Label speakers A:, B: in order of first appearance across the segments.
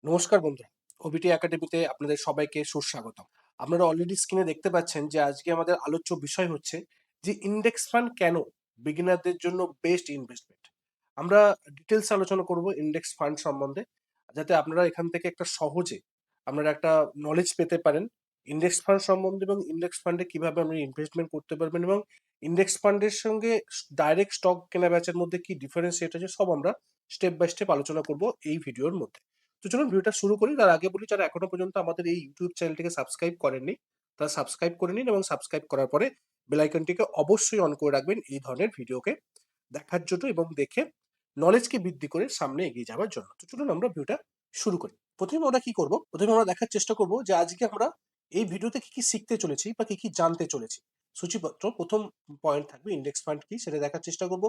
A: নমস্কার বন্ধুরা, ওবিটি একাডেমিতে আপনাদের সবাইকে সুস্বাগতম। আপনারা অলরেডি স্ক্রিনে দেখতে পাচ্ছেন যে আজকে আমাদের আলোচ্য বিষয় হচ্ছে যে ইন্ডেক্স ফান্ড কেন বিগিনারদের জন্য বেস্ট ইনভেস্টমেন্ট। আমরা ডিটেলস আলোচনা করব ইন্ডেক্স ফান্ড সম্বন্ধে, যাতে আপনারা এখান থেকে একটা সহজে আপনারা একটা নলেজ পেতে পারেন ইন্ডেক্স ফান্ড সম্বন্ধে এবং ইন্ডেক্স ফান্ডে কিভাবে আপনি ইনভেস্টমেন্ট করতে পারবেন এবং ইন্ডেক্স ফান্ডের সঙ্গে ডাইরেক্ট স্টক কেনা বেচার মধ্যে কি ডিফারেন্সিয়েট আছে সব আমরা স্টেপ বাই স্টেপ আলোচনা করব এই ভিডিওর মধ্যে। তো চলুন ভিডিওটা শুরু করি। তার আগে বলি, যারা এখনো পর্যন্ত আমাদের এই ইউটিউব চ্যানেলটিকে সাবস্ক্রাইব করেননি তারা সাবস্ক্রাইব করে নিন এবং সাবস্ক্রাইব করার পরে বেল আইকনটিকে অবশ্যই অন করে রাখবেন এই ধরনের ভিডিওকে দেখার জন্য এবং দেখে নলেজকে বৃদ্ধি করে সামনে এগিয়ে যাওয়ার জন্য। তো চলুন আমরা ভিডিওটা শুরু করি। প্রথমে আমরা কি করব, প্রথমে আমরা দেখার চেষ্টা করব যে আজকে আমরা এই ভিডিওতে কি কি শিখতে চলেছি বা কি কি জানতে চলেছি। সূচিপত্র প্রথম পয়েন্ট থাকবে ইন্ডেক্স ফান্ড কি সেটা দেখার চেষ্টা করব,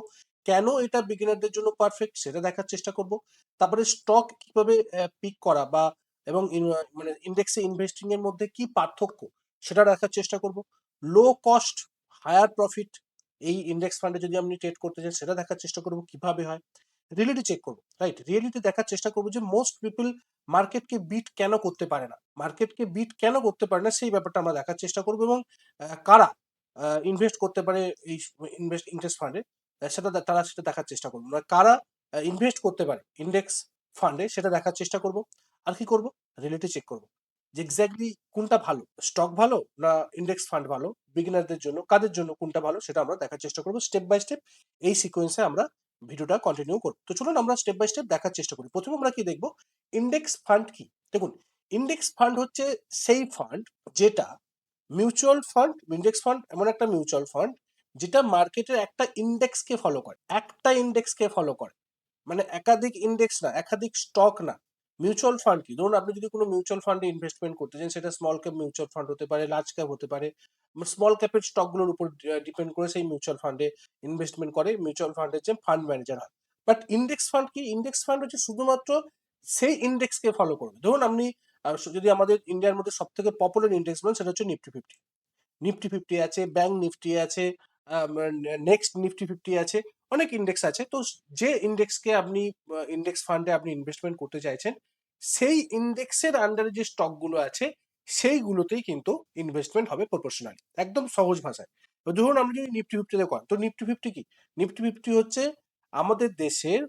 A: কেন এটা বিগিনারদের জন্য পারফেক্ট সেটা দেখার চেষ্টা করব, তারপরে স্টক কিভাবে পিক করা বা এবং মানে ইন্ডেক্সে ইনভেস্টিং এর মধ্যে কি পার্থক্য সেটা দেখার চেষ্টা করব। লো কস্ট হায়ার প্রফিট এই ইন্ডেক্স ফান্ডে যদি আপনি ট্রেড করতে চান সেটা দেখার চেষ্টা করব কিভাবে হয়। রিয়েলিটি চেক করবো, রাইট, রিয়েলিটি দেখার চেষ্টা করবো যে মোস্ট পিপল মার্কেটকে বিট কেন করতে পারে না, মার্কেটকে বিট কেন করতে পারে না সেই ব্যাপারটা আমরা দেখার চেষ্টা করবো এবং কারা ইনভেস্ট করতে পারে এই ইন্ডেক্স ফান্ডে তারা সেটা দেখার চেষ্টা করবো, মানে কারা ইনভেস্ট করতে পারে ইন্ডেক্স ফান্ডে সেটা দেখার চেষ্টা করব। আর কি করব, রিয়েলিটি চেক করব যে এক্স্যাক্টলি কোনটা ভালো, স্টক ভালো না ইন্ডেক্স ফান্ড ভালো, বিগিনারদের জন্য কাদের জন্য কোনটা ভালো সেটা আমরা দেখার চেষ্টা করব স্টেপ বাই স্টেপ। এই সিকোয়েন্সে আমরা ভিডিওটা কন্টিনিউ করব। তো চলুন আমরা স্টেপ বাই স্টেপ দেখার চেষ্টা করি। প্রথমে আমরা কি দেখব, ইন্ডেক্স ফান্ড কি। দেখুন, ইন্ডেক্স ফান্ড হচ্ছে সেই ফান্ড যেটা মিউচুয়াল ফান্ড, ইন্ডেক্স ফান্ড এমন একটা মিউচুয়াল ফান্ড যেটা মার্কেটের একটা ইন্ডেক্সকে ফলো করে, একটা ইন্ডেক্সকে ফলো করে, মানে একাধিক ইন্ডেক্স না, একাধিক স্টক না। মিউচুয়াল ফান্ড কি, ধরুন আপনি যদি কোনো মিউচুয়াল ফান্ডে ইনভেস্টমেন্ট করতে চান সেটা স্মল ক্যাপ মিউচুয়াল ফান্ড হতে পারে, লার্জ ক্যাপ হতে পারে। স্মল ক্যাপের স্টকগুলোর উপর ডিপেন্ড করে সেই মিউচুয়াল ফান্ডে ইনভেস্টমেন্ট করে মিউচুয়াল ফান্ডের যে ফান্ড ম্যানেজার হয়। বাট ইন্ডেক্স ফান্ড কি, ইন্ডেক্স ফান্ড হচ্ছে শুধুমাত্র সেই ইন্ডেক্সকে ফলো করবে। ধরুন আপনি যদি আমাদের ইন্ডিয়ার মধ্যে সব থেকে পপুলার ইন্ডেক্স বলেন সেটা হচ্ছে নিফটি 50। নিফটি 50 আছে, ব্যাংক নিফটি আছে, নেক্সট নিফটি 50 আছে, অনেক ইন্ডেক্স আছে। তো যে ইন্ডেক্সকে আপনি ইন্ডেক্স ফান্ডে আপনি ইনভেস্টমেন্ট করতে চাইছেন সেই ইন্ডেক্সের আন্ডারে যে স্টকগুলো আছে সেইগুলোতেই কিন্তু ইনভেস্টমেন্ট হবে প্রপোর্শনালি, একদম সহজ ভাষায়। তো ধরুন আপনি যদি নিফটি 50 করেন, তো নিফটি 50 কি, নিফটি 50 হচ্ছে আমাদের দেশের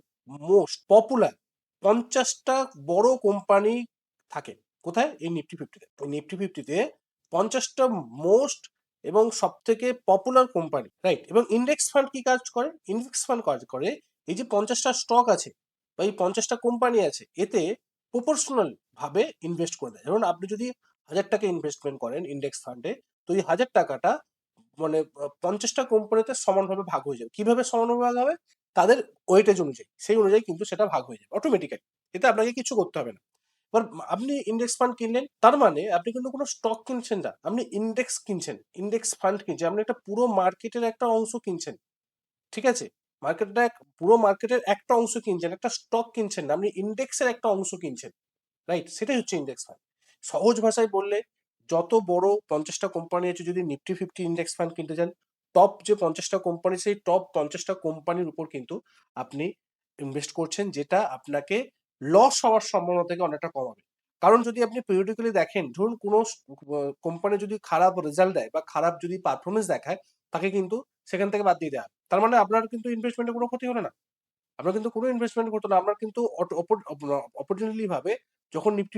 A: মোস্ট পপুলার 50টা বড় কোম্পানি থাকে। কোথায়, এই নিফটি 50-তে। নিফটি 50-তে 50টা মোস্ট এবং সব থেকে পপুলার কোম্পানি, রাইট। এবং ইন্ডেক্স ফান্ড কি কাজ করে, ইন্ডেক্স ফান্ড কাজ করে এই যে 50টা স্টক আছে বা এই 50টা কোম্পানি আছে এতে প্রপোর্শনাল ভাবে ইনভেস্ট করে দেয়। যেমন আপনি যদি 1000 টাকা ইনভেস্টমেন্ট করেন ইন্ডেক্স ফান্ডে, তো এই 1000 টাকাটা মানে 50টা কোম্পানিতে সমানভাবে ভাগ হয়ে যাবে। কিভাবে সমানভাবে ভাগ হবে, তাদের ওয়েটেজ অনুযায়ী, সেই অনুযায়ী কিন্তু সেটা ভাগ হয়ে যাবে অটোমেটিক্যালি, এতে আপনাকে কিছু করতে হবে না। এবার আপনি ইন্ডেক্স ফান্ড কিনলেন, তার মানে আপনি কিন্তু কোনো স্টক কিনছেন না, আপনি ইন্ডেক্স কিনছেন, ইন্ডেক্স ফান্ড কিনছেন, আপনি একটা পুরো মার্কেটের একটা অংশ কিনছেন। ঠিক আছে, মার্কেটটা পুরো মার্কেটের একটা অংশ কিনছেন, একটা স্টক কিনছেন না, আপনি ইন্ডেক্সের একটা অংশ কিনছেন, রাইট। সেটাই হচ্ছে ইন্ডেক্স ফান্ড। সহজ ভাষায় বললে, যত বড় 50টা কোম্পানি আছে, যদি নিফটি 50 ইন্ডেক্স ফান্ড কিনতে চান, টপ যে 50টা কোম্পানি সেই টপ 50টা কোম্পানির উপর কিন্তু আপনি ইনভেস্ট করছেন, যেটা আপনাকে লস হওয়ার সম্ভাবনা থেকে অনেকটা কমাবে। কারণ যদি আপনি পিরিয়ডিক্যালি দেখেন, ধরুন কোনো কোম্পানি যদি খারাপ রেজাল্ট দেয় বা খারাপ যদি পারফরমেন্স দেখায়, তাকে কিন্তু সেখান থেকে বাদ দিয়ে দেওয়া হয়। তার মানে আপনার কিন্তু ইনভেস্টমেন্টের কোনো ক্ষতি হলো না, আপনার কিন্তু কোনো ইনভেস্টমেন্ট করতো না, আপনার কিন্তু অপরচুনিটি ভাবে যখন নিফটি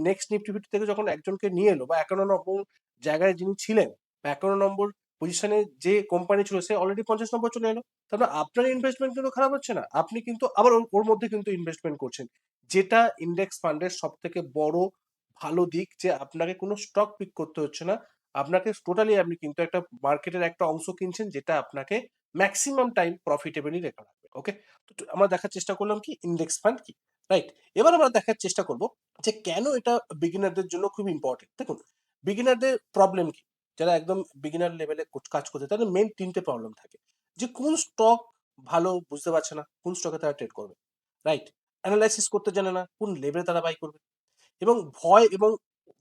A: 50 থেকে যখন একজনকে নিয়ে এলো বা 51 নম্বর জায়গায় যিনি ছিলেন বা 51 নম্বর পজিশনে যে কোম্পানি ছিল সে অলরেডি 50 নম্বর চলে এলো, তারপরে আপনার ইনভেস্টমেন্ট কিন্তু খারাপ হচ্ছে না, আপনি কিন্তু আবার ওর মধ্যে কিন্তু ইনভেস্টমেন্ট করছেন। যেটা ইন্ডেক্স ফান্ডের সব থেকে বড় ভালো দিক, যে আপনাকে কোনো স্টক পিক করতে হচ্ছে না, আপনাকে টোটালি আপনি কিন্তু একটা মার্কেটের একটা অংশ কিনছেন, যেটা আপনাকে ম্যাক্সিমাম টাইম প্রফিটেবলি রেখে রাখবে। ওকে, তো আমরা দেখার চেষ্টা করলাম কি ইন্ডেক্স ফান্ড কি, রাইট। এবার আমরা দেখার চেষ্টা করব যে কেন এটা বিগিনারদের জন্য খুব ইম্পর্টেন্ট। দেখুন, বিগিনারদের প্রবলেম কি, যারা একদম বিগিনার লেভেলে কাজ করছে তাদের মেন 3টে প্রবলেম থাকে, যে কোন স্টক ভালো বুঝতে পারছে না, কোন স্টকে তারা ট্রেড করবে, রাইট। অ্যানালাইসিস করতে জানে না, কোন লেভেলে তারা বাই করবে, এবং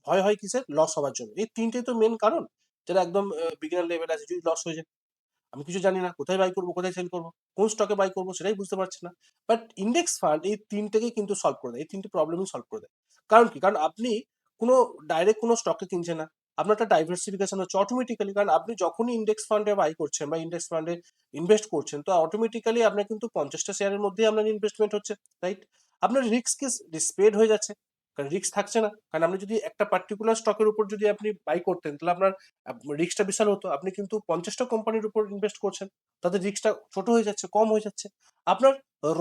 A: ভয় হয় কিসের, লস হওয়ার জন্য। এই 3টেই তো মেন কারণ, যারা একদম বিগিনার লেভেল আছে যদি লস হয়ে যায়। আমি কিছু জানি না, কোথায় বাই করবো, কোথায় সেল করবো, কোন স্টকে বাই করবো সেটাই বুঝতে পারছি না। বাট ইন্ডেক্স ফান্ড এই তিনটেকেই কিন্তু সলভ করে দেয়, এই তিনটে প্রবলেমই সলভ করে দেয়। কারণ কি? কারণ আপনি কোনো ডাইরেক্ট কোনো স্টকে কিনছেন না, আপনার একটা ডাইভার্সিফিকেশন হচ্ছে অটোমেটিক্যালি। কারণ আপনি যখনই ইন্ডেক্স ফান্ডে বাই করছেন বা ইন্ডেক্স ফান্ডে ইনভেস্ট করছেন, তো অটোমেটিক্যালি আপনার কিন্তু 50টা শেয়ারের মধ্যেই আপনার ইনভেস্টমেন্ট হচ্ছে, রাইট? আপনার রিস্ক কি স্প্রেড হয়ে যাচ্ছে, কারণ রিস্ক থাকছে না। কারণ আপনি যদি একটা পার্টিকুলার স্টকের উপর যদি আপনি বাই করতেন, তাহলে আপনার রিস্কটা বিশাল হতো। আপনি কিন্তু 50টা কোম্পানির উপর ইনভেস্ট করছেন, তাদের রিস্কটা ছোট হয়ে যাচ্ছে, কম হয়ে যাচ্ছে। আপনার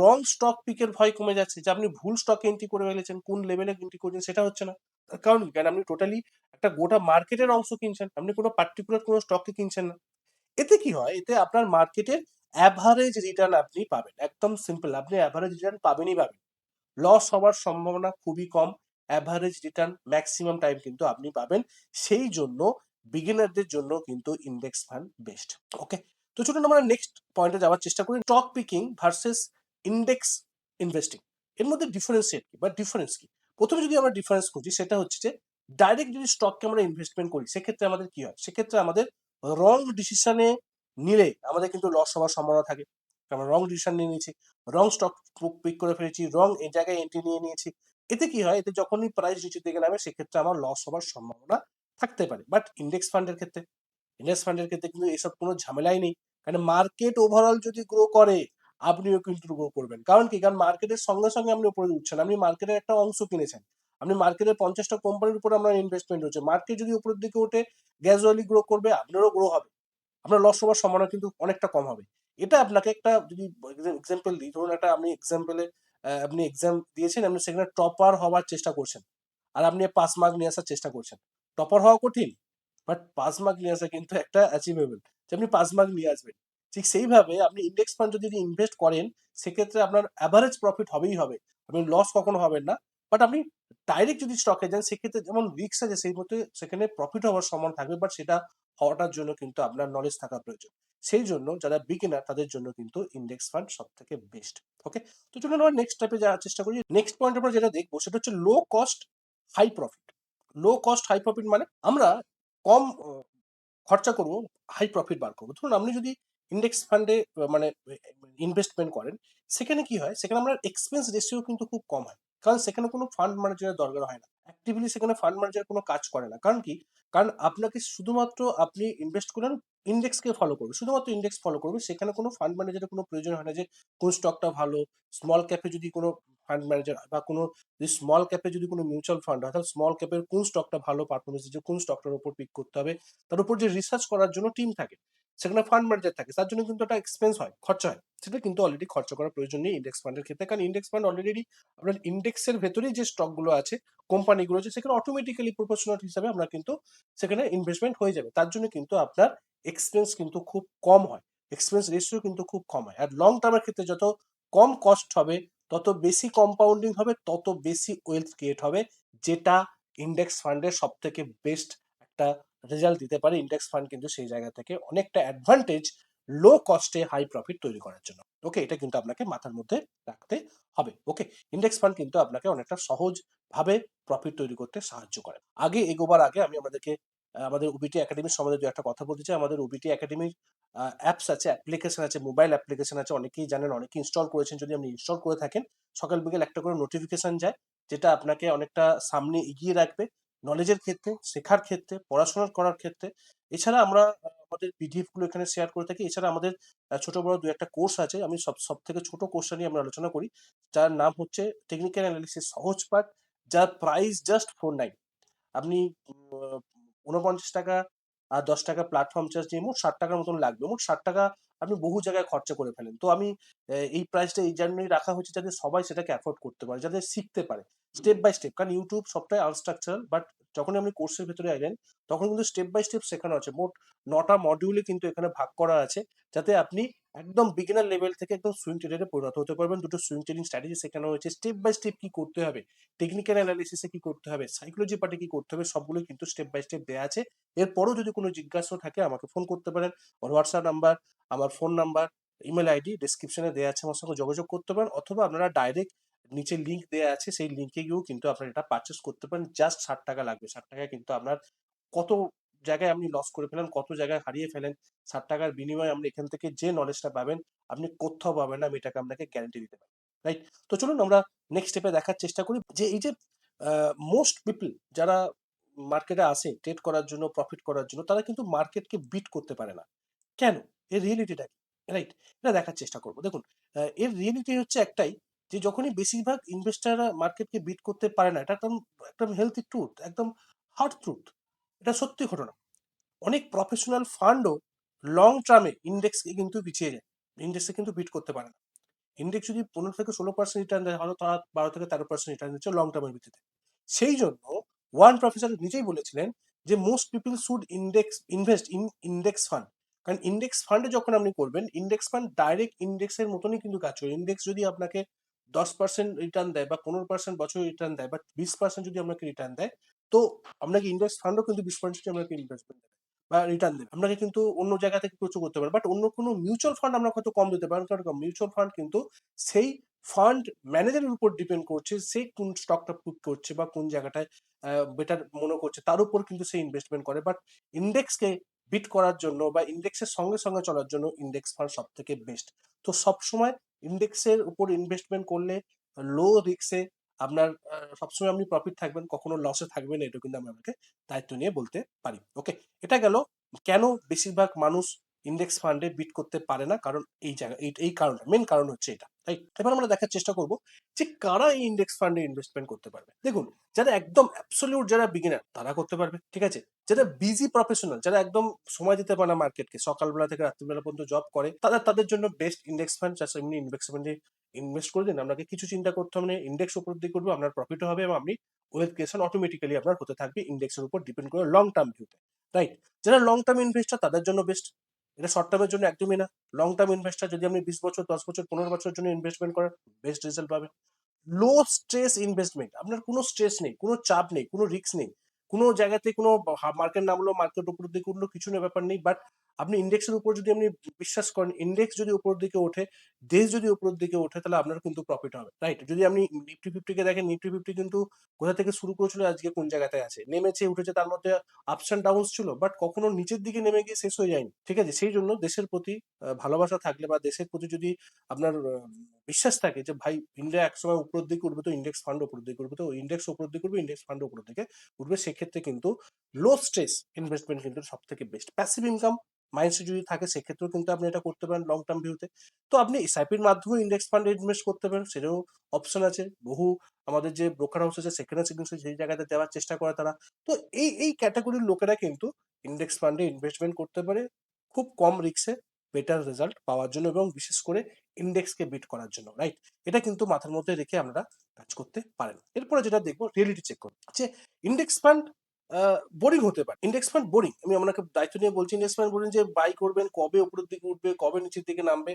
A: রং স্টক পিকের ভয় কমে যাচ্ছে, যে আপনি ভুল স্টকে এন্ট্রি করে ফেলেছেন, কোন লেভেলে এন্ট্রি করেছেন সেটা হচ্ছে না। তার কারণ কি? কারণ আপনি টোটালি একটা গোটা মার্কেটের অংশ কিনছেন, আপনি কোনো পার্টিকুলার কোনো স্টককে কিনছেন না। এতে কি হয়? এতে আপনার মার্কেটের অ্যাভারেজ রিটার্ন আপনি পাবেন। একদম সিম্পল, আপনি অ্যাভারেজ রিটার্ন পাবেনই পাবেন। লস হওয়ার সম্ভাবনা খুবই কম। অ্যাভারেজ রিটার্ন ম্যাক্সিমাম টাইম কিন্তু আপনি পাবেন। সেই জন্য বিগিনারদের জন্য কিন্তু ইন্ডেক্স ফান্ড বেস্ট। ওকে? তো চলুন আমরা নেক্সট পয়েন্টে যাওয়ার চেষ্টা করি। Stock picking versus index investing, এর মধ্যে ডিফারেন্সিয়েট কি বা ডিফারেন্স কি? প্রথমে যদি আমরা ডিফারেন্স খুঁজি, সেটা হচ্ছে যে ডাইরেক্ট যদি স্টককে আমরা ইনভেস্টমেন্ট করি, সেক্ষেত্রে আমাদের কি হয়? সেক্ষেত্রে আমাদের রং ডিসিশনে নিলে আমাদের কিন্তু লস হওয়ার সম্ভাবনা থাকে। আমরা রং ডিসিশন নিয়ে নিয়েছি, রং স্টক পিক করে ফেলেছি, রং এই জায়গায় এন্ট্রি নিয়ে নিয়েছি। এতে কি হয়? এতে যখনই প্রাইস নিচের দিকে নামে, সেক্ষেত্রে আমার লস হওয়ার সম্ভাবনা থাকতে পারে। বাট ইন্ডেক্স ফান্ডের ক্ষেত্রে কিন্তু এসব কোনো ঝামেলাই নেই। কারণ মার্কেট ওভারঅল যদি গ্রো করে, আপনিও কিন্তু গ্রো করবেন। কারণ কি? কারণ মার্কেটের সঙ্গে সঙ্গে আপনি উপরে উঠছেন, আপনি মার্কেটের একটা অংশ কিনেছেন, আপনি মার্কেটের 50টা কোম্পানির উপর আপনার ইনভেস্টমেন্ট হচ্ছে। মার্কেট যদি উপরের দিকে ওঠে, গ্র্যাজুয়ালি গ্রো করবে, আপনারও গ্রো হবে, আপনার লস হওয়ার সম্ভাবনা কিন্তু অনেকটা কম হবে। এটা আপনাকে একটা যদি এক্সাম্পল দিই, ধরুন একটা আপনি এক্সাম্পলে আপনি এক্সাম দিয়েছেন, আপনি সেখানে টপার হওয়ার চেষ্টা করছেন, আর আপনি 5 মার্ক নিয়ে আসার চেষ্টা করছেন। টপার হওয়া কঠিন, বাট 5 মার্ক নিয়ে আসা কিন্তু একটা অ্যাচিভেবল, যে আপনি 5 মার্ক নিয়ে আসবেন। ঠিক সেইভাবে আপনি ইন্ডেক্স ফান্ড যদি ইনভেস্ট করেন, সেক্ষেত্রে আপনার অ্যাভারেজ প্রফিট হবেই হবে, আপনি লস কখনো হবেন না। বাট আপনি ডাইরেক্ট যদি স্টকে যান, সেক্ষেত্রে যেমন রিস্ক আছে, সেই মতো সেখানে প্রফিট হওয়ার সম্ভাবনা থাকবে, বাট সেটা হওয়াটার জন্য কিন্তু আপনার নলেজ থাকা প্রয়োজন। সেই জন্য যারা বিগিনার, তাদের জন্য কিন্তু ইন্ডেক্স ফান্ড সব থেকে বেস্ট। ওকে? তো চলুন আমরা নেক্সট স্টেপে যাওয়ার চেষ্টা করি। নেক্সট পয়েন্ট আমরা যেটা দেখবো, সেটা হচ্ছে low cost high profit. Low cost high profit মানে আমরা কম খরচা করব, হাই প্রফিট বার করব। ধরুন আপনি যদি ইন্ডেক্স ফান্ডে মানে ইনভেস্টমেন্ট করেন, সেখানে কি হয়? সেখানে আপনার এক্সপেন্স রেশিও কিন্তু খুব কম হয়। কারণ সেখানে কোনো ফান্ড ম্যানেজারের দরকার হয় না। অ্যাক্টিভলি সেখানে ফান্ড ম্যানেজার কোনো কাজ করে না। কারণ কি? কারণ আপনাকে শুধুমাত্র আপনি ইনভেস্ট করলেন, ইন্ডেক্সকে ফলো করবে। শুধুমাত্র ইন্ডেক্স ফলো করবে। সেখানে কোনো ফান্ড ম্যানেজারের কোনো প্রয়োজন হয় না, যে কোন স্টকটা ভালো, স্মল ক্যাপে যদি কোনো ফান্ড ম্যানেজার বা কোনো যদি স্মল ক্যাপে যদি কোনো মিউচুয়াল ফান্ড হয়, তাহলে স্মল ক্যাপের কোন স্টকটা ভালো পারফরমেন্স দিচ্ছে, কোন স্টকটার উপর পিক করতে হবে, তার উপর যে রিসার্চ করার জন্য টিম থাকে, সেখানে ফান্ড ম্যানেজার থাকে, তার জন্য কিন্তু একটা এক্সপেন্স হয়, খরচা হয়। সেটা কিন্তু অলরেডি খরচা করার প্রয়োজন নেই ইন্ডেক্স ফান্ডের ক্ষেত্রে। কারণ ইন্ডেক্স ফান্ড অলরেডি আপনার ইন্ডেক্সের ভেতরেই যে স্টকগুলো আছে, কোম্পানিগুলো আছে, সেখানে অটোমেটিক্যালি প্রপোর্শনাল হিসাবে আপনার কিন্তু সেখানে ইনভেস্টমেন্ট হয়ে যাবে। তার জন্য কিন্তু আপনার এক্সপেন্স কিন্তু খুব কম হয়, এক্সপেন্স রেশিও কিন্তু খুব কম হয়। আর লং টার্মের ক্ষেত্রে যত কম কস্ট হবে, তত বেশি কম্পাউন্ডিং হবে, তত বেশি ওয়েলথ ক্রিয়েট হবে, যেটা ইন্ডেক্স ফান্ডের সব থেকে বেস্ট একটা রেজাল্ট দিতে পারে। ইন্ডেক্স ফান্ড কিন্তু সেই জায়গা থেকে অনেকটা অ্যাডভান্টেজ লো কস্টে হাই প্রফিট তৈরি করার জন্য। ওকে? এটা কিন্তু আপনাকে মাথার মধ্যে রাখতে হবে। ওকে? ইন্ডেক্স ফান্ড কিন্তু আপনাকে অনেকটা সহজ ভাবে প্রফিট তৈরি করতে সাহায্য করে। আগে এগোবার আগে আমি আমাদেরকে আমাদের ওবিটি একাডেমির সম্বন্ধে দু একটা কথা বলতে চাই। আমাদের ওবিটি একাডেমির অ্যাপস আছে, অ্যাপ্লিকেশন আছে, মোবাইল অ্যাপ্লিকেশন আছে। অনেকেই জানেন, অনেকেই ইনস্টল করেছেন। যদি আপনি ইনস্টল করে থাকেন, সকাল বিকেল একটা করে নোটিফিকেশন যায়, যেটা আপনাকে অনেকটা সামনে এগিয়ে রাখবে নলেজের ক্ষেত্রে, শেখার ক্ষেত্রে, পড়াশোনা করার ক্ষেত্রে। এছাড়া আমরা আমাদের পিডিএফ গুলো এখানে শেয়ার করে থাকি। এছাড়া আমাদের ছোট বড় দু একটা কোর্স আছে। আমি সব থেকে ছোট কোর্সটা নিয়ে আমরা আলোচনা করি, যার নাম হচ্ছে টেকনিক্যাল অ্যানালিসিস সহজ পাঠ, যার প্রাইস জাস্ট 49। আপনি ৳৪৯ আর ৳১০ প্ল্যাটফর্ম চার্জ নিয়ে মোট ৳৬০ মতন লাগবে। মোট ৳৬০ আপনি বহু জায়গায় খরচা করে ফেলেন। তো আমি এই প্রাইসটা এই জন্যই রাখা হয়েছে, যাতে সবাই সেটাকে অ্যাফোর্ড করতে পারে, যাতে শিখতে পারে স্টেপ বাই স্টেপ। কারণ YouTube সবটাই আনস্ট্রাকচারাল, বাট যখনই আপনি কোর্সের ভেতরে এলেন, তখন কিন্তু স্টেপ বাই স্টেপ শেখানো আছে। মোট ৯টা মডিউলে কিন্তু এখানে ভাগ করা আছে, যাতে আপনি একদম বিগিনার লেভেল থেকে একদম সুইং ট্রেডারে পরিণত হতে পারবেন। দুটো সুইং ট্রেডিং স্ট্র্যাটেজি শেখানো হয়েছে। স্টেপ বাই স্টেপ কি করতে হবে, টেকনিক্যাল অ্যানালিসিসে কি করতে হবে, সাইকোলজি পার্টে কি করতে হবে, সবগুলোই কিন্তু স্টেপ বাই স্টেপ দেয়া আছে। এরপরেও যদি কোনো জিজ্ঞাসা থাকে, আমাকে ফোন করতে পারেন। আমার হোয়াটসঅ্যাপ নাম্বার, আমার ফোন নাম্বার, ইমেল আইডি ডেসক্রিপশনে দেয়া আছে, আমার সঙ্গে যোগাযোগ করতে পারেন। অথবা আপনারা ডাইরেক্ট নিচে লিঙ্ক দেয়া আছে, সেই লিঙ্কে গিয়েও কিন্তু আপনারা এটা পারচেজ করতে পারেন। জাস্ট ৳৬০ লাগবে। ৳৬০ কিন্তু আপনার কত জায়গায় আপনি লস করে ফেলেন, কত জায়গায় হারিয়ে ফেলেন, ৳৬০ র বিনিময়ে আপনি এখান থেকে যে নলেজটা পাবেন আপনি কোথাও পাবেন না, আমি এটাকে আপনাকে গ্যারান্টি দিতে পারি। রাইট? তো চলুন আমরা নেক্সট স্টেপে দেখার চেষ্টা করি যে এই যে মোস্ট পিপল যারা মার্কেটে আসে ট্রেড করার জন্য, প্রফিট করার জন্য, তারা কিন্তু মার্কেটকে বিট করতে পারে না। কেন? এর রিয়েলিটিটা কি? রাইট? এটা দেখার চেষ্টা করব। দেখুন, এর রিয়েলিটি হচ্ছে একটাই যে যখনই বেশিরভাগ ইনভেস্টররা মার্কেটকে বিট করতে পারে না, এটা একদম একদম হেলথি ট্রুথ, একদম হার্ড ট্রুথ। এটা সত্যি ঘটনা। অনেক প্রফেশনাল ফান্ডও লং টার্মে ইন্ডেক্সকে কিন্তু পিছিয়ে যায়। ইন্ডেক্সকে কিন্তু বিট করতে পারে না। ইন্ডেক্স যদি 15 থেকে 16% রিটার্ন দেয়, হয়তো তারা 12 থেকে 13% রিটার্ন দিচ্ছে লং টার্মের ভিত্তিতে। সেই জন্য ওয়ান প্রফেসর নিজেই বলেছিলেন যে most people should invest in index fund. কারণ ইন্ডেক্স ফান্ডে যখন আপনি করবেন, ইন্ডেক্স ফান্ড ডাইরেক্ট ইন্ডেক্সের মতনই কিন্তু কাজ করে। ইন্ডেক্স যদি আপনাকে 10% রিটার্ন দেয় বা 15% বছরে রিটার্ন দেয় বা 20% যদি আপনাকে রিটার্ন দেয়, তো আপনাকে ইন্ডেক্স ফান্ডও কিন্তু 20% আপনাকে ইনভেস্টমেন্ট দেবে বা রিটার্ন দেবে। আপনাকে কিন্তু অন্য জায়গা থেকে প্রচুর করতে পারে, বাট অন্য কোনো মিউচুয়াল ফান্ড আমরা হয়তো কম দিতে পারেন, কারণ মিউচুয়াল ফান্ড কিন্তু সেই ফান্ড ম্যানেজারের উপর ডিপেন্ড করছে, সে কোন স্টকটা পিক করছে বা কোন জায়গাটায় বেটার মনে করছে তার উপর কিন্তু সে ইনভেস্টমেন্ট করে। বাট ইন্ডেক্সকে বিট করার জন্য বা ইন্ডেক্সের সঙ্গে সঙ্গে চলার জন্য ইন্ডেক্স ফান্ড সব থেকে বেস্ট। তো সবসময় ইন্ডেক্সের উপর ইনভেস্টমেন্ট করলে লো রিস্কে আপনার সবসময় আপনি প্রফিট থাকবেন, কখনো লসে থাকবেন, এটা কিন্তু আমি আপনাকে দায়িত্ব নিয়ে বলতে পারি। ওকে, এটা গেল কেন বেশিরভাগ মানুষ ইন্ডেক্স ফান্ডে বিট করতে পারে না, কারণ এই জায়গা এই কারণটা, মেন কারণ হচ্ছে এটা। রাইট? এবার আমরা দেখার চেষ্টা করব যে কারা এই ইন্ডেক্স ফান্ডে ইনভেস্টমেন্ট করতে পারবে। দেখুন, যারা একদম অ্যাবসলিউট যারা বিগিনার তারা করতে পারবে, ঠিক আছে? যারা বিজি প্রফেশনাল, যারা একদম সময় দিতে পারে না মার্কেটকে, সকালবেলা থেকে রাত্রিবেলা পর্যন্ত জব করে, তাদের জন্য বেস্ট ইন্ডেক্স ফান্ড। জাস্ট এমনি ইন্ডেক্স ফান্ডে ইনভেস্ট করে দিন, আপনাকে কিছু চিন্তা করতে হবে না, ইন্ডেক্স উপর দিকে করবে, আপনার প্রফিটও হবে এবং আপনি ওয়েলথ ক্রিয়েশন অটোমেটিক্যালি আপনার হতে থাকবে ইন্ডেক্সের উপর ডিপেন্ড করে লং টার্ম ভিউতে। রাইট? যারা লং টার্ম ইনভেস্টর তাদের জন্য বেস্ট। এটা শর্ট টার্মের জন্য একদমই না। লং টার্ম ইনভেস্টর যদি আপনি 20 বছর, 10 বছর, 15 বছরের জন্য ইনভেস্টমেন্ট করেন, বেস্ট রেজাল্ট পাবেন। লো স্ট্রেস ইনভেস্টমেন্ট, আপনার কোনো স্ট্রেস নেই, কোনো চাপ নেই, কোনো রিস্ক নেই, কোনো জায়গাতে কোনো মার্কেট নামলো, মার্কেট উপর দিকে উঠলো, কিছু না, ব্যাপার নেই। বাট আপনি ইন্ডেক্সের উপর যদি আপনি বিশ্বাস করেন, ইন্ডেক্স যদি উপর দিকে ওঠে, দেশ যদি উপর দিকে ওঠে, তাহলে আপনার কিন্তু প্রফিট হবে। রাইট? যদি আপনি নিফটি ফিফটিকে দেখেন, নিফটি ফিফটি কিন্তু কোথা থেকে শুরু করেছিল, আজকে কোন জায়গাতে আছে, নেমেছে উঠেছে, তার মধ্যে আপস অ্যান্ড ডাউনস ছিল, বাট কখনো নিচের দিকে নেমে গিয়ে শেষ হয়ে যায়নি। ঠিক আছে? সেই জন্য দেশের প্রতি ভালোবাসা থাকলে বা দেশের প্রতি যদি আপনার বিশ্বাস থাকে যে ভাই ইন্ডিয়া একসময় উপরের দিকে উঠবে, তো ইন্ডেক্স ফান্ড উপরের দিকে উঠবে, তো ইন্ডেক্স উপরের দিকে উঠবে, ইন্ডেক্স ফান্ড উপরের দিকে উঠবে, সেক্ষেত্রে কিন্তু লো স্ট্রেস ইনভেস্টমেন্ট কিন্তু সব থেকে বেস্ট। প্যাসিভ ইনকাম মাইন্ডসেট যদি থাকে, সেক্ষেত্রেও কিন্তু আপনি এটা করতে পারেন লং টার্ম ভিউতে। তো আপনি এসআইপির মাধ্যমে ইন্ডেক্স ফান্ডে ইনভেস্ট করতে পারেন, সেটাও অপশন আছে। বহু আমাদের যে ব্রোকার হাউস আছে, সেখানে কিন্তু সেই জায়গাতে দেওয়ার চেষ্টা করে তারা। তো এই ক্যাটাগরির লোকেরা কিন্তু ইন্ডেক্স ফান্ডে ইনভেস্টমেন্ট করতে পারে খুব কম রিস্কে বেটার রেজাল্ট পাওয়ার জন্য এবং বিশেষ করে ইন্ডেক্সকে বিট করার জন্য। রাইট? এটা কিন্তু মাথার মধ্যে রেখে আপনারা কাজ করতে পারেন। এরপরে যেটা দেখবো, রিয়েলিটি চেক করুন যে ইন্ডেক্স ফান্ড বোরিং হতে পারে। ইন্ডেক্স ফান্ড বোরিং, আমি আপনাকে দায়িত্ব নিয়ে বলছি, ইন্ডেক্স ফান্ড বোরিং যে বাই করবেন, কবে উপরের দিকে উঠবে, কবে নিচের দিকে নামবে।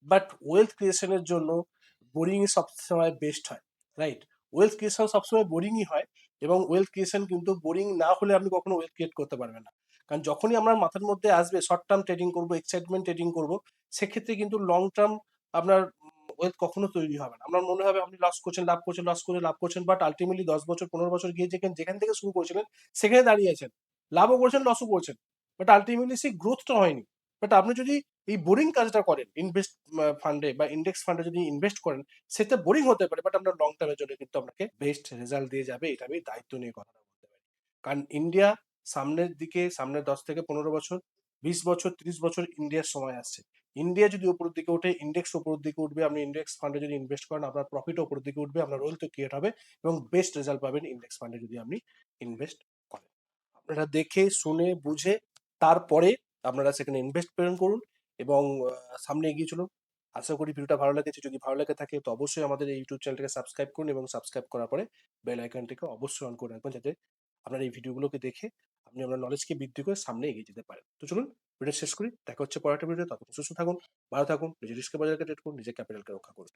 A: বাট ওয়েলথ ক্রিয়েশনের জন্য বোরিং সবসময় বেস্ট হয়। রাইট? ওয়েলথ ক্রিয়েশন সবসময় বোরিংই হয় এবং ওয়েলথ ক্রিয়েশন কিন্তু বোরিং না হলে আপনি কখনো ওয়েলথ ক্রিয়েট করতে পারবেন না। কারণ যখনই আমার মাথার মধ্যে আসবে শর্ট টার্ম ট্রেডিং করবো, এক্সাইটমেন্ট ট্রেডিং করবো, সেক্ষেত্রে কিন্তু লং টার্ম আপনার ওয়েলথ কখনো তৈরি হবে না। আপনার মনে হবে আপনি লস করছেন, লাভ করছেন, লস করে লাভ করছেন, বাট আলটিমেটলি 10 বছর, 15 বছর গিয়ে যেখান থেকে শুরু করেছিলেন সেখানে দাঁড়িয়ে আছেন, লাভও করছেন, লসও করছেন, বাট আলটিমেটলি সেই গ্রোথটা হয়নি। বাট আপনি যদি এই বোরিং কাজটা করেন, ইনভেস্ট ফান্ডে বা ইন্ডেক্স ফান্ডে যদি ইনভেস্ট করেন, সেটা বোরিং হতে পারে, বাট আপনার লং টার্মের জন্য কিন্তু আপনাকে বেস্ট রেজাল্ট দিয়ে যাবে, এটা আমি দায়িত্ব নিয়ে কথাটা বলতে পারি। কারণ ইন্ডিয়া সামনের দিকে, সামনের 10 থেকে 15 বছর, 20 বছর, 30 বছর ইন্ডিয়ার সময় আসছে। ইন্ডিয়া যদি উপরের দিকে ওঠে, ইন্ডেক্স উপরের দিকে উঠবে, আপনি ইন্ডেক্স ফান্ডে যদি ইনভেস্ট করেন, আপনার প্রফিটও উপরের দিকে উঠবে, আপনার ওয়েলথ ক্রিয়েট হবে এবং বেস্ট রেজাল্ট পাবেন ইন্ডেক্স ফান্ডে যদি আপনি ইনভেস্ট করেন। আপনারা দেখে শুনে বুঝে তারপরে আপনারা সেখানে ইনভেস্ট প্রেরণ করুন এবং সামনে এগিয়ে চলুন। আশা করি ভিডিওটা ভালো লেগেছে। যদি ভালো লেগে থাকে তো অবশ্যই আমাদের এই ইউটিউব চ্যানেলটাকে সাবস্ক্রাইব করুন এবং সাবস্ক্রাইব করার পরে বেল আইকনটিকে অবশ্যই অন করে রাখবেন, যাতে আপনার এই ভিডিওগুলোকে দেখে আপনি আপনার নলেজকে বৃদ্ধি করে সামনে এগিয়ে যেতে পারেন। তো চলুন ভিডিও শেষ করি। দেখা হচ্ছে পরের একটা ভিডিও। ততক্ষণ সুস্থ থাকুন, ভালো থাকুন, নিজের রিস্কে বজায় রেখে ট্রেড করুন, নিজের ক্যাপিটালকে রক্ষা করুন।